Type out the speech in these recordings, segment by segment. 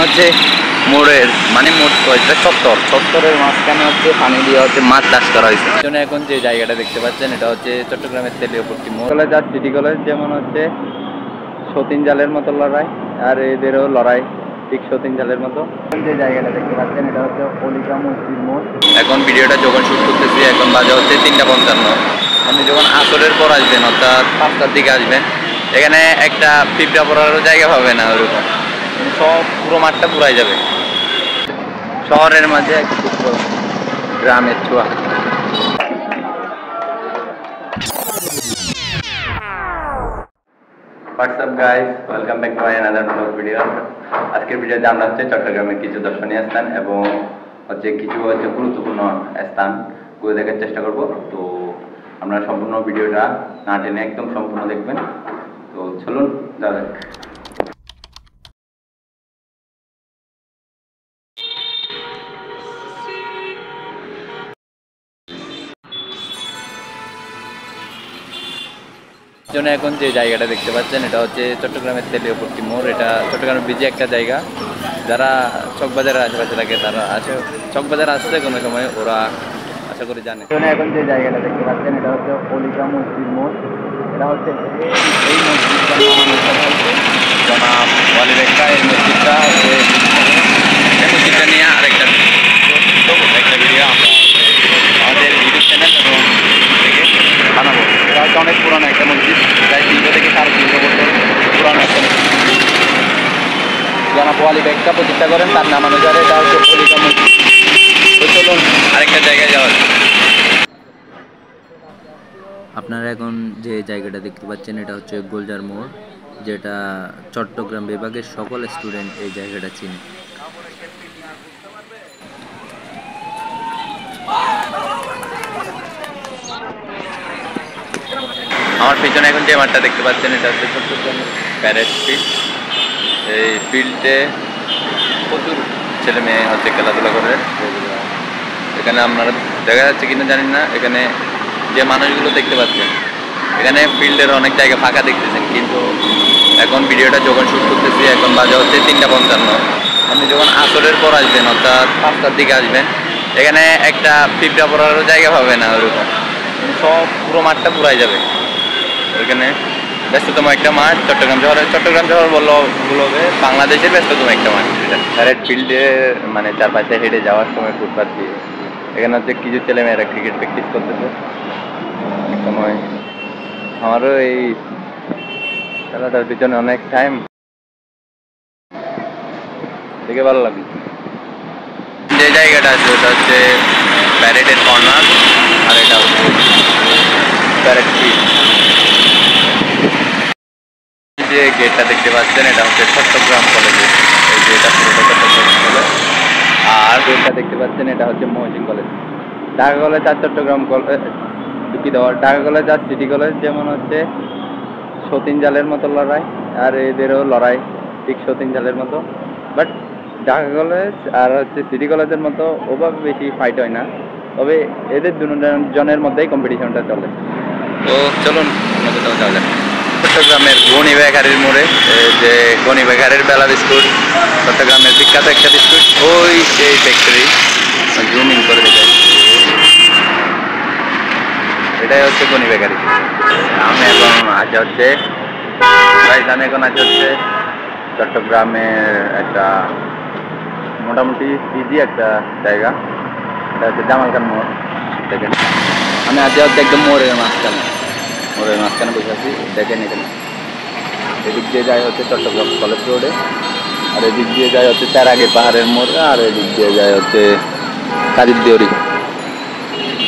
হচ্ছে মোড়ের মানে মোট চত্বরের মাঝখানে হচ্ছে পানি দিয়ে হচ্ছে মাছ চাষ করা হয়েছে। পিছনে এখন যে জায়গাটা দেখতে পাচ্ছেন এটা হচ্ছে চট্টগ্রামের তেলিয়াপট্টি মোড়। কলেজ আর সিটি কলেজ যেমন হচ্ছে সতীন জালের মতো লড়াই, আর এদেরও লড়াই ঠিক সতীন জালের মতো। যে জায়গাটা দেখতে পাচ্ছেন এটা হচ্ছে অলিকা মসজিদ মোড়। এখন ভিডিওটা যখন শুট করতেছি এখন বাজে হচ্ছে 3:55। আপনি যখন আসরের পর আসবেন অর্থাৎ 5টার দিকে আসবেন, এখানে একটা পিঁপড়া পড়ারও জায়গা পাবে না ওরকম, সব পুরো মাঠটা পুরাই যাবে। শহরের মাঝে এক গ্রামের ছোঁয়া। What's up guys, welcome back to my another vlog video. আজকের ভিডিওতে আমরা হচ্ছে চট্টগ্রামের কিছু দর্শনীয় স্থান এবং হচ্ছে কিছু গুরুত্বপূর্ণ স্থান ঘুরে দেখার চেষ্টা করব। তো আমরা সম্পূর্ণ ভিডিওটা না টেনে একদম সম্পূর্ণ দেখবেন। তো চলুন যাবে। জন্য এখন যে জায়গাটা দেখতে পাচ্ছেন এটা হচ্ছে চট্টগ্রামের তেলিয়াপট্টি মোড়। এটা চট্টগ্রামের বিজি একটা জায়গা। যারা চকবাজারের আশেপাশে থাকে তারা চকবাজার আসছে কোনো সময় ওরা আশা করি জানে। এখন যে জায়গাটা দেখতে পাচ্ছেন এটা হচ্ছে অলিকা মসজিদ মোড়। এটা হচ্ছে এই মসজিদটা জনাব ওয়ালি বেগটা। এই মসজিদটা এই মসজিদটা নিয়ে আরেকটা ভিডিও আমরা আমাদের ইউটিউব চ্যানেল এবং থেকে বানাবো। এটা হচ্ছে অনেক পুরানো একটা মসজিদ, প্রায় 300 থেকে 350 বছর পুরানো একটা মসজিদ। জনাব ওয়ালি বেগটা প্রতিষ্ঠা করেন, তার নামানুসারে এটা হচ্ছে অলিকা মসজিদ। তো চলুন আরেকটা জায়গায় যাওয়া। আপনারা এখন যে জায়গাটা দেখতে পাচ্ছেন এটা হচ্ছে গোলজার মোড়, যেটা চট্টগ্রাম বিভাগের সকল স্টুডেন্ট এই জায়গাটা চিনে। আমার পিছনে এখন যে মাঠটা দেখতে পাচ্ছেন এটা হচ্ছে চট্টগ্রামের প্যারেড ফিল্ড। এই ফিল্ডে প্রচুর ছেলে মেয়ে হচ্ছে খেলাধুলা করে। এখানে আপনারা দেখা যাচ্ছে কিনা জানি না, এখানে যে মানুষগুলো দেখতে পাচ্ছেন এখানে ফিল্ডের অনেক জায়গা ফাঁকা দেখতেছেন, কিন্তু এখন ভিডিওটা যখন শ্যুট করতেছি এখন বাজে হচ্ছে 3:55। আপনি যখন আসরের পর আসবেন অর্থাৎ 5টার দিকে আসবেন, এখানে একটা পিঁপড়া পড়ারও জায়গা পাবে না ওরকম, সব পুরো মাঠটা পুরাই যাবে। ওইখানে ব্যস্ততম একটা মাঠ চট্টগ্রাম শহর বললো ভুল হবে, বাংলাদেশের ব্যস্ততম একটা মাঠ এটা। প্যারেড ফিল্ডে মানে চারপাশে হেঁটে যাওয়ার সময় ফুটপাথ দিয়ে এখানে হচ্ছে কিছু ছেলেমেয়েরা ক্রিকেট প্র্যাকটিস করতেছে। এক সময় আমারও এই খেলাটার পিছনে অনেক টাইম দেখে ভালো লাগলো। যে জায়গাটা আছে ওটা হচ্ছে প্যারেডের কর্নার, আর এটা হচ্ছে প্যারেড ফিল্ড। যে গেটটা দেখতে পাচ্ছেন এটা হচ্ছে চট্টগ্রাম কলেজের, এই যে এটা পুরোটা চট্টগ্রাম কলেজ। আর গেটটা দেখতে পাচ্ছেন এটা হচ্ছে মহসিন কলেজ। ঢাকা কলেজ আর চট্টগ্রাম কলেজ দুঃখিত, ঢাকা কলেজ আর সিটি কলেজ যেমন হচ্ছে সতীন জালের মতো লড়াই, আর এদেরও লড়াই ঠিক সতীন জালের মতো। বাট ঢাকা কলেজ আর হচ্ছে সিটি কলেজের মতো ওভাবে বেশি ফাইট হয় না, তবে এদের দুজনের মধ্যেই কম্পিটিশনটা চলে। তো চলুন কোথাও যাওয়া যাক। চট্টগ্রামের গনি বেকারির মোড়ে যে গনি বেকারির বেলা বিস্কুট চট্টগ্রামের বিখ্যাত একটা বিস্কুট, ওই সেই ফ্যাক্টরি জুমিং করে দেয়। এটাই হচ্ছে গনি বেকারি। আমি এখন আজ হচ্ছে চট্টগ্রামের একটা মোটামুটি ইজি একটা জায়গা, এটা হচ্ছে জামাল খান মোড়। দেখেন আমি আজ হচ্ছে একদম মোড়ের মাঝখানে বসে আছি। দেখেন এখানে এদিক দিয়ে যায় হচ্ছে চট্টগ্রাম কলেজ রোডে, আর এদিক দিয়ে যায় হচ্ছে চারাগে পাহাড়ের মোড়ে, আর এদিক দিয়ে যায় হচ্ছে কাজীর দেওরি।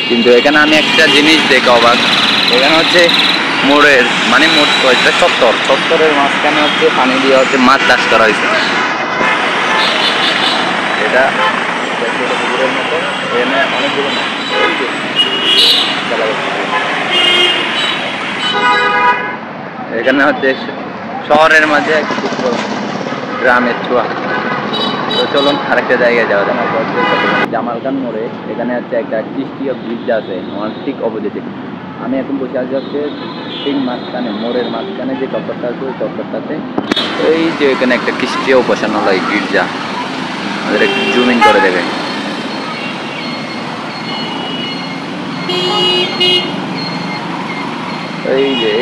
কিন্তু এখানে আমি একটা জিনিস দেখে অবাক, এখানে হচ্ছে মোড়ের মানে মোট এটা চত্বরের মাঝখানে হচ্ছে পানি দিয়ে হচ্ছে মাছ চাষ করা হয়েছে। এটা পুকুরের মতো, এখানে অনেকগুলো এখানে হচ্ছে শহরের মাঝে এক গ্রামের ছোঁয়া। তো চলুন আরেকটা জায়গায় যাওয়া যায়। জামাল খান মোড়ে এখানে হচ্ছে একটা কৃষ্টিয় ব্রিজ আছে আমার ঠিক অপোজিটে। আমি এখন বসে আছি হচ্ছে ঠিক মাঝখানে, মোড়ের মাঝখানে যে চত্বরটা আছে ওই চত্বরটাতে, ওই যে এখানে একটা খ্রিস্টীয় উপাসনালয় গির্জা। ওদের একটু জুম ইন করে দেবে। এই যে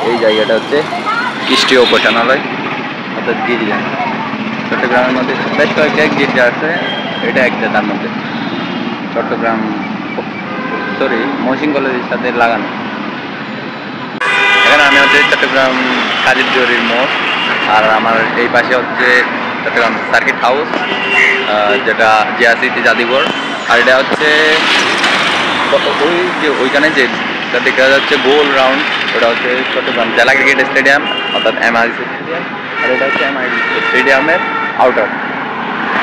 এই জায়গাটা হচ্ছে কৃষ্টি উপাসনালয় অর্থাৎ গির্জা। চট্টগ্রামের মধ্যে বেশ কয়েকটা গির্জা আছে, এটা একটা তার মধ্যে। চট্টগ্রাম সরি মহসিন কলেজের সাথে লাগানো। এখানে আমি হচ্ছে চট্টগ্রাম কাজীর জরির মোড়, আর আমার এই পাশে হচ্ছে চট্টগ্রাম সার্কিট হাউস, যেটা জিয়াসিটি জাদুঘর। আর এটা হচ্ছে ওই যে ওইখানে যে দেখা যাচ্ছে গোল রাউন্ড, ওটা হচ্ছে চট্টগ্রাম জেলা ক্রিকেট স্টেডিয়াম অর্থাৎ এমআইডিসি স্টেডিয়াম। আর এটা হচ্ছে এমআইডিসি স্টেডিয়ামের আউটার।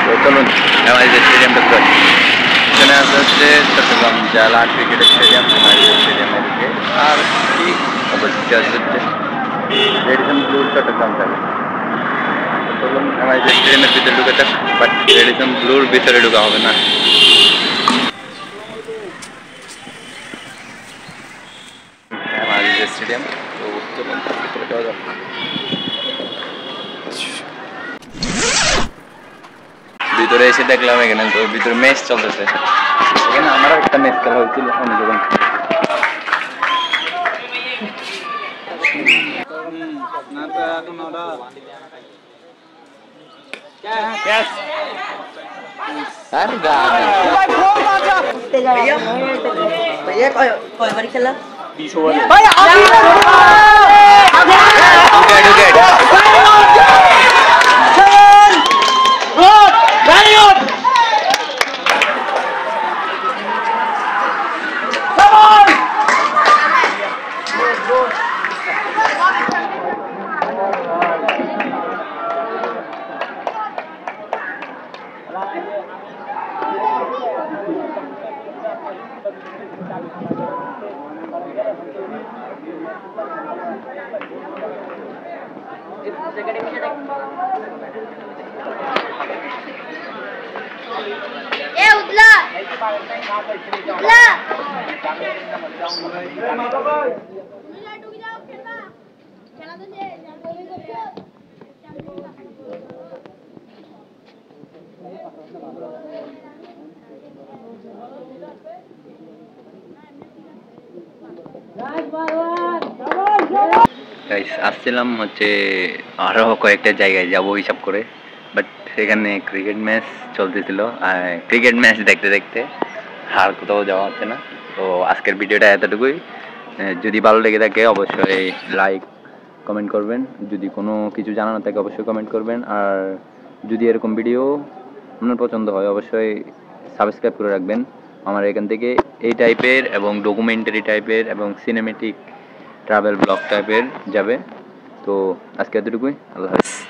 তো চলুন এমআইডিসি স্টেডিয়ামটা করি। এখানে আছে হচ্ছে চট্টগ্রাম জেলা ক্রিকেট স্টেডিয়াম এমআইডিসি স্টেডিয়ামের দিকে, আর ঠিক অপোজিটে আছে হচ্ছে রেডিসন ব্লু চট্টগ্রাম যাবে। চলুন এমআইডিসি স্টেডিয়ামের ভিতরে ঢুকে যাক, বাট রেডিসন ব্লুর ভিতরে ঢুকা হবে না। স্টেডিয়াম তো চলুন ভিতরে যাওয়া যাক। ভিতরে এসে দেখলাম এখানে তো ভিতরে ম্যাচ চলতেছে। এখানে আমারও একটা ম্যাচ খেলা হয়েছিল আমি যখন। আসছিলাম হচ্ছে আরো কয়েকটা জায়গায় যাব হিসাব করে, বাট সেখানে ক্রিকেট ম্যাচ চলতেছিল। ক্রিকেট ম্যাচ দেখতে দেখতে আর কোথাও যাওয়া হচ্ছে না। তো আজকের ভিডিওটা এতটুকুই। যদি ভালো লেগে থাকে অবশ্যই লাইক কমেন্ট করবেন, যদি কোনো কিছু জানানো থাকে অবশ্যই কমেন্ট করবেন, আর যদি এরকম ভিডিও আপনার পছন্দ হয় অবশ্যই সাবস্ক্রাইব করে রাখবেন। আমার এখান থেকে এই টাইপের এবং ডকুমেন্টারি টাইপের এবং সিনেমেটিক ট্রাভেল ব্লগ টাইপের যাবে। তো আজকে এতটুকুই, আল্লাহ হাফেজ।